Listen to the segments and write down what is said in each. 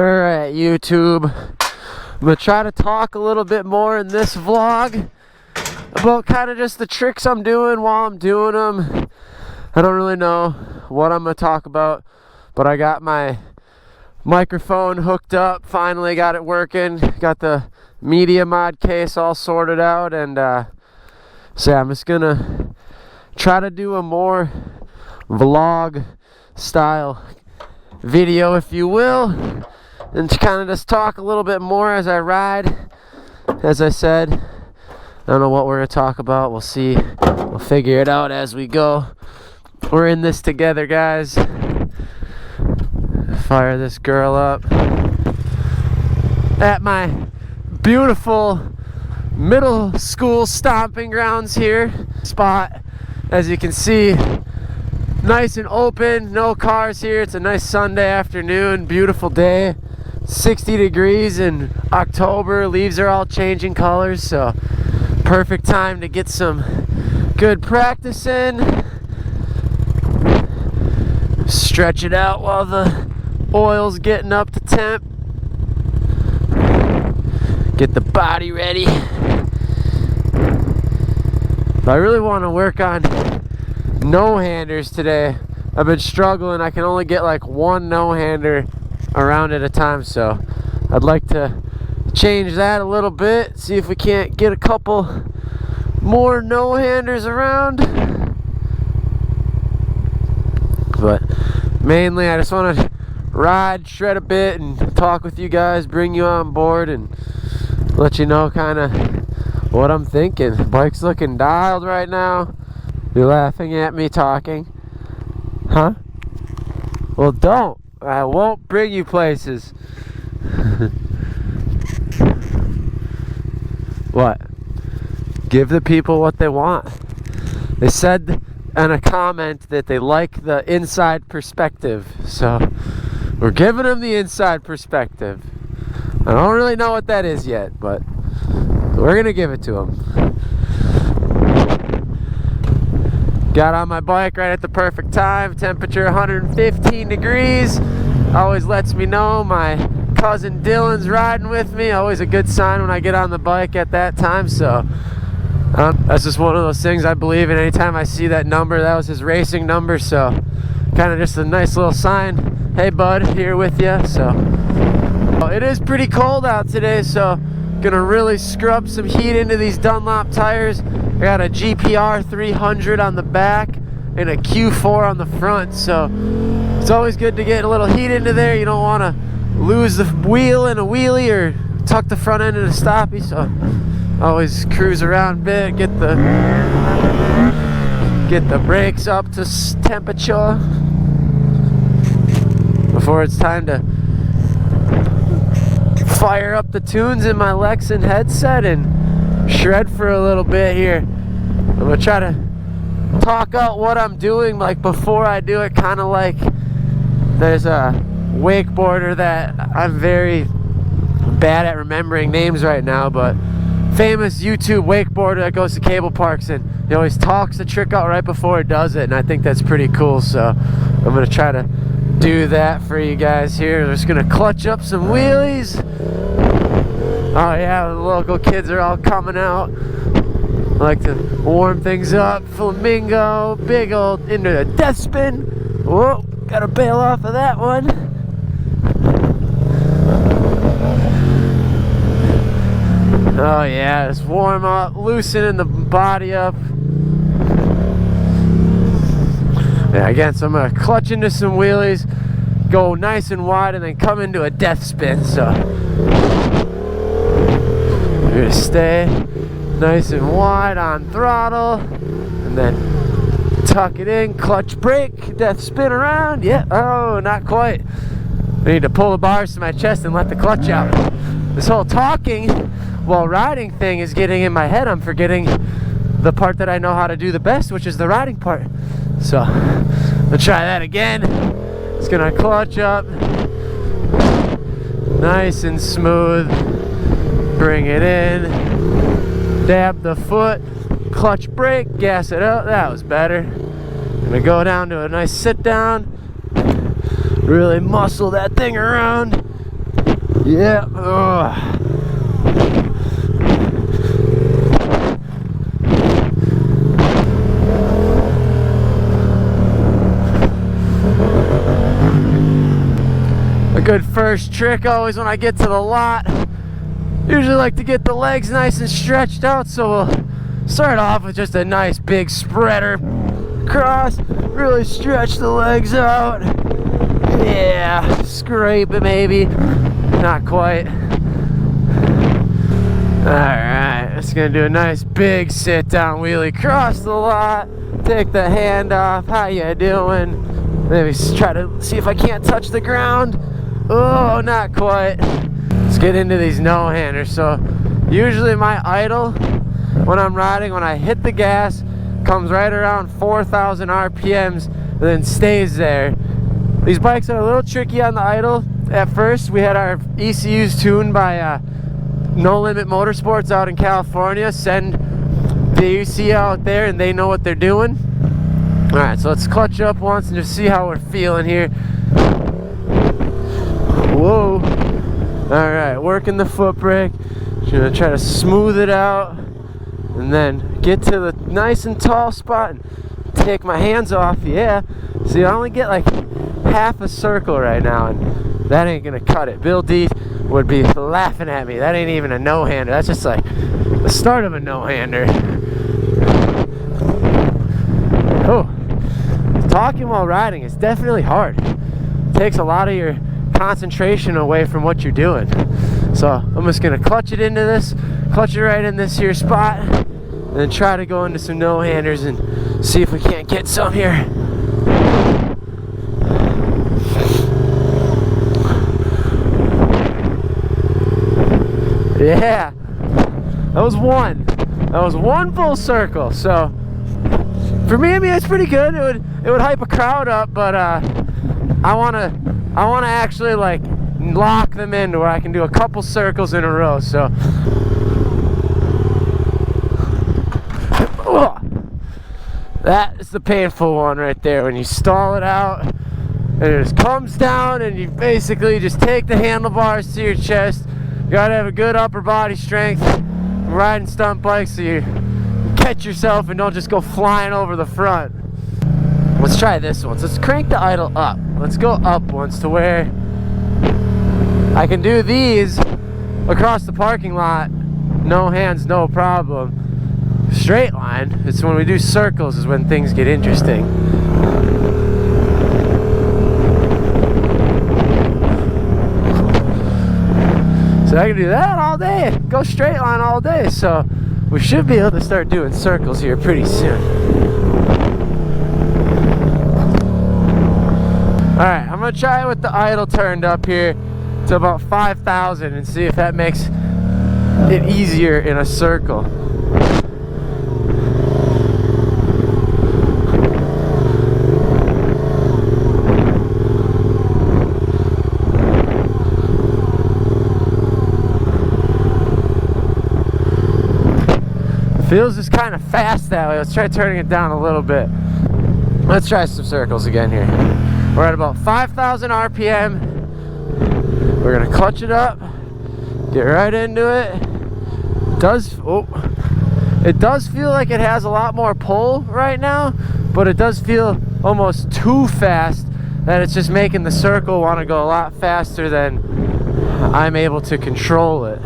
Alright, YouTube. I'm going to try to talk a little bit more in this vlog about kind of just the tricks I'm doing while I'm doing them. I don't really know what I'm going to talk about, but I got my microphone hooked up, finally got it working, got the media mod case all sorted out, and so yeah, I'm just going to try to do a more vlog style video, if you will, and to kind of just talk a little bit more as I ride. As I said, I don't know what we're going to talk about. We'll see. We'll figure it out as we go. We're in this together, guys. Fire this girl up at my beautiful middle school stomping grounds here. Spot, as you can see, nice and open, no cars here. It's a nice Sunday afternoon, beautiful day, 60 degrees in October. Leaves are all changing colors, so perfect time to get some good practice in. Stretch it out while the oil's getting up to temp. Get the body ready. But I really want to work on no-handers today. I've been struggling. I can only get like one no-hander around at a time, so I'd like to change that a little bit, see if we can't get a couple more no-handers around. But mainly I just want to ride, shred a bit, and talk with you guys, bring you on board, and let you know kind of what I'm thinking. Bike's looking dialed right now. You're laughing at me talking, huh? Well, don't. I won't bring you places. What? Give the people what they want. They said in a comment that they like the inside perspective, so we're giving them the inside perspective. I don't really know what that is yet, but we're gonna give it to them. Got on my bike right at the perfect time. Temperature 115 degrees. Always lets me know my cousin Dylan's riding with me. Always a good sign when I get on the bike at that time. So that's just one of those things I believe in. Anytime I see that number, that was his racing number. So kind of just a nice little sign. Hey bud, here with you. So it is pretty cold out today, so gonna really scrub some heat into these Dunlop tires. I got a GPR 300 on the back and a Q4 on the front, so it's always good to get a little heat into there. You don't want to lose the wheel in a wheelie or tuck the front end in a stoppie, so always cruise around a bit, get the brakes up to temperature before it's time to fire up the tunes in my Lexan headset and shred for a little bit here. I'm gonna try to talk out what I'm doing like before I do it, kind of like there's a wakeboarder that I'm very bad at remembering names right now, but famous YouTube wakeboarder that goes to cable parks, and he always talks the trick out right before he does it, and I think that's pretty cool, so I'm gonna try to do that for you guys here. I'm just gonna clutch up some wheelies. Oh yeah, the local kids are all coming out. I like to warm things up. Flamingo, big old into the death spin. Whoa, gotta bail off of that one. Oh yeah, just warm up, loosening the body up. Yeah, again, so I'm gonna clutch into some wheelies, go nice and wide, and then come into a death spin. So you're gonna stay nice and wide on throttle, and then tuck it in, clutch brake, death spin around. Yeah, oh, not quite. I need to pull the bars to my chest and let the clutch out. This whole talking while riding thing is getting in my head. I'm forgetting the part that I know how to do the best, which is the riding part. So let's try that again. It's gonna clutch up nice and smooth, bring it in, dab the foot, clutch brake, gas it up. That was better. Gonna go down to a nice sit down, really muscle that thing around. Yeah. Ugh. A good first trick always when I get to the lot. Usually like to get the legs nice and stretched out, so we'll start off with just a nice big spreader across. Really stretch the legs out. Yeah, scrape it maybe. Not quite. Alright, just gonna do a nice big sit down wheelie across the lot. Take the hand off. How you doing? Maybe try to see if I can't touch the ground. Oh, not quite. Let's get into these no-handers. So usually my idle when I'm riding, when I hit the gas, comes right around 4,000 RPMs and then stays there. These bikes are a little tricky on the idle. At first we had our ECUs tuned by No Limit Motorsports out in California. Send the ECU out there and they know what they're doing. Alright, so let's clutch up once and just see how we're feeling here. Whoa. Alright, working the foot brake. Just gonna try to smooth it out and then get to the nice and tall spot and take my hands off. Yeah. See, I only get like half a circle right now and that ain't gonna cut it. Bill D would be laughing at me. That ain't even a no-hander. That's just like the start of a no-hander. Oh. Talking while riding is definitely hard. It takes a lot of your concentration away from what you're doing. So I'm just gonna clutch it into this, clutch it right in this here spot, and then try to go into some no-handers and see if we can't get some here. Yeah, that was one. That was one full circle. So for me, I mean, it's pretty good. It would hype a crowd up, but I wanna actually like lock them in to where I can do a couple circles in a row. So that is the painful one right there, when you stall it out and it just comes down and you basically just take the handlebars to your chest. You gotta have a good upper body strength riding stunt bikes so you catch yourself and don't just go flying over the front. Let's try this one. So let's crank the idle up. Let's go up once to where I can do these across the parking lot. No hands, no problem. Straight line, it's when we do circles is when things get interesting. So I can do that all day, go straight line all day. So we should be able to start doing circles here pretty soon. Alright, I'm going to try it with the idle turned up here to about 5,000 and see if that makes it easier in a circle. Feels just kind of fast that way. Let's try turning it down a little bit. Let's try some circles again here. We're at about 5,000 RPM. We're gonna clutch it up, get right into it. It does feel like it has a lot more pull right now, but it does feel almost too fast that it's just making the circle want to go a lot faster than I'm able to control it.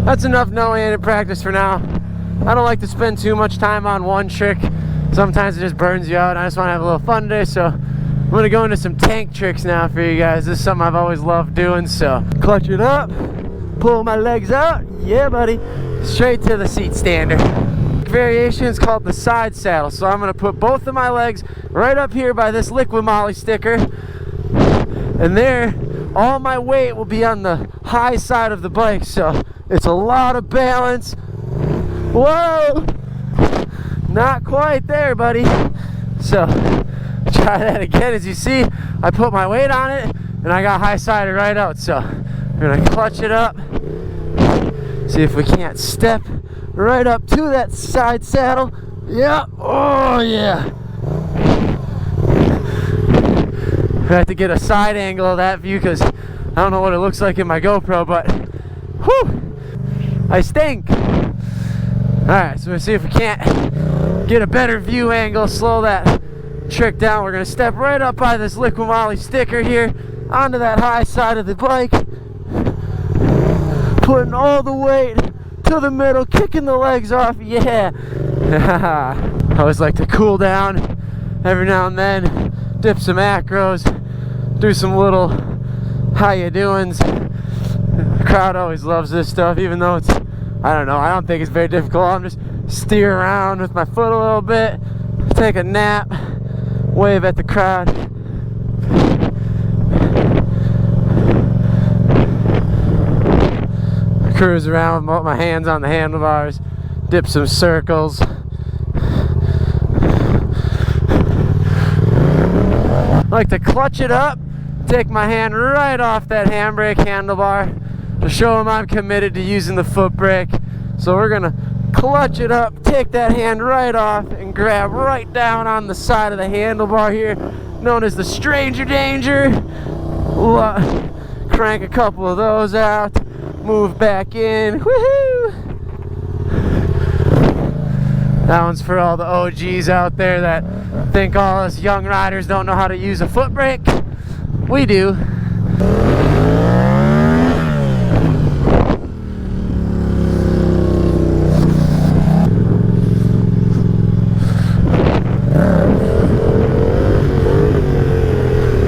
That's enough no-handed practice for now. I don't like to spend too much time on one trick. Sometimes it just burns you out, and I just want to have a little fun today, so I'm going to go into some tank tricks now for you guys. This is something I've always loved doing, so clutch it up, pull my legs out, yeah buddy, straight to the seat stander. Variation is called the side saddle, so I'm going to put both of my legs right up here by this Liquid Molly sticker, and there, all my weight will be on the high side of the bike, so it's a lot of balance. Whoa! Not quite there, buddy. So try that again. As you see, I put my weight on it and I got high-sided right out. So we're gonna clutch it up. See if we can't step right up to that side saddle. Yeah. Oh yeah. I have to get a side angle of that view because I don't know what it looks like in my GoPro, but whew, I stink. Alright, so we'll see if we can't get a better view angle, slow that trick down. We're going to step right up by this Liquid Molly sticker here onto that high side of the bike, putting all the weight to the middle, kicking the legs off. Yeah. I always like to cool down every now and then, dip some acros, do some little how you doings. The crowd always loves this stuff, even though it's, I don't know, I don't think it's very difficult. I'm just steer around with my foot a little bit, take a nap, wave at the crowd. Cruise around with my hands on the handlebars, dip some circles. I like to clutch it up, take my hand right off that handbrake handlebar to show them I'm committed to using the foot brake. So we're gonna clutch it up, take that hand right off, and grab right down on the side of the handlebar here, known as the stranger danger. Crank a couple of those out, move back in. Woohoo! That one's for all the OGs out there that think all us young riders don't know how to use a foot brake. We do.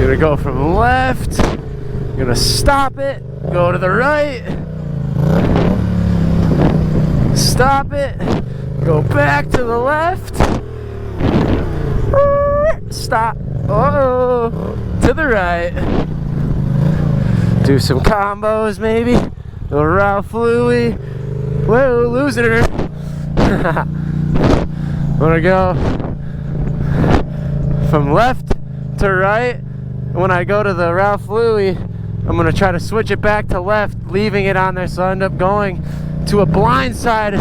Gonna go from left, gonna stop it, go to the right, stop it, go back to the left, stop, to the right, do some combos maybe, little Ralph Louie, whoa, losing her. Wanna go from left to right. When I go to the Ralph Louie, I'm gonna try to switch it back to left, leaving it on there, so I end up going to a blindside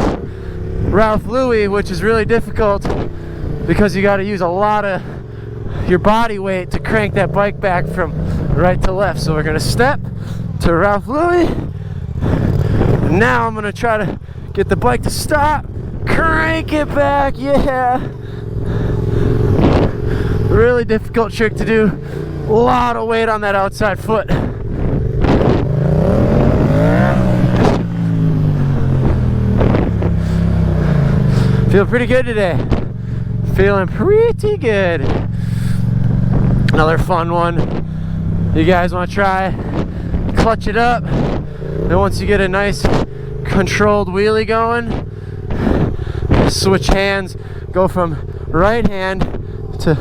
Ralph Louie, which is really difficult because you got to use a lot of your body weight to crank that bike back from right to left. So we're gonna step to Ralph Louie. Now I'm gonna try to get the bike to stop, crank it back. Yeah, really difficult trick to do. A lot of weight on that outside foot. Feel pretty good today. Feeling pretty good. Another fun one. You guys want to try? Clutch it up. Then once you get a nice controlled wheelie going, switch hands. Go from right hand to,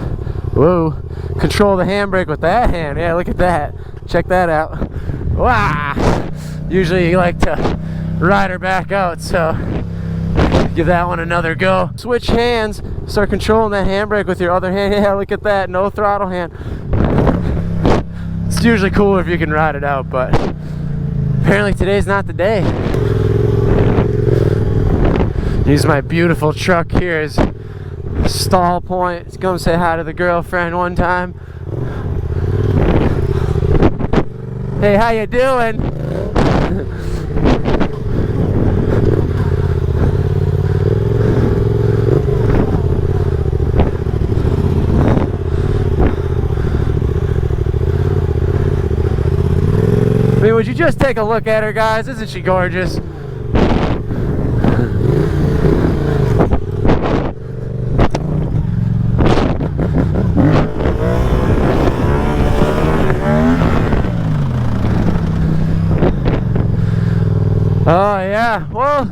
whoa, control the handbrake with that hand. Yeah, look at that. Check that out. Wow. Usually you like to ride her back out, so give that one another go. Switch hands, start controlling that handbrake with your other hand. Yeah, look at that, no throttle hand. It's usually cool if you can ride it out, but apparently today's not the day. Use my beautiful truck here as a stall point. Let's go say hi to the girlfriend one time. Hey, how you doing? I mean, would you just take a look at her, guys? Isn't she gorgeous? Oh yeah, well,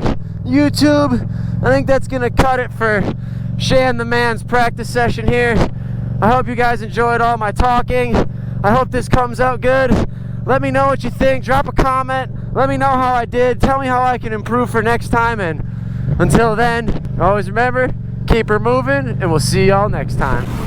YouTube, I think that's gonna cut it for Shan the Man's practice session here. I hope you guys enjoyed all my talking. I hope this comes out good. Let me know what you think. Drop a comment. Let me know how I did. Tell me how I can improve for next time. And until then, always remember, keep keep her moving, and we'll see y'all next time.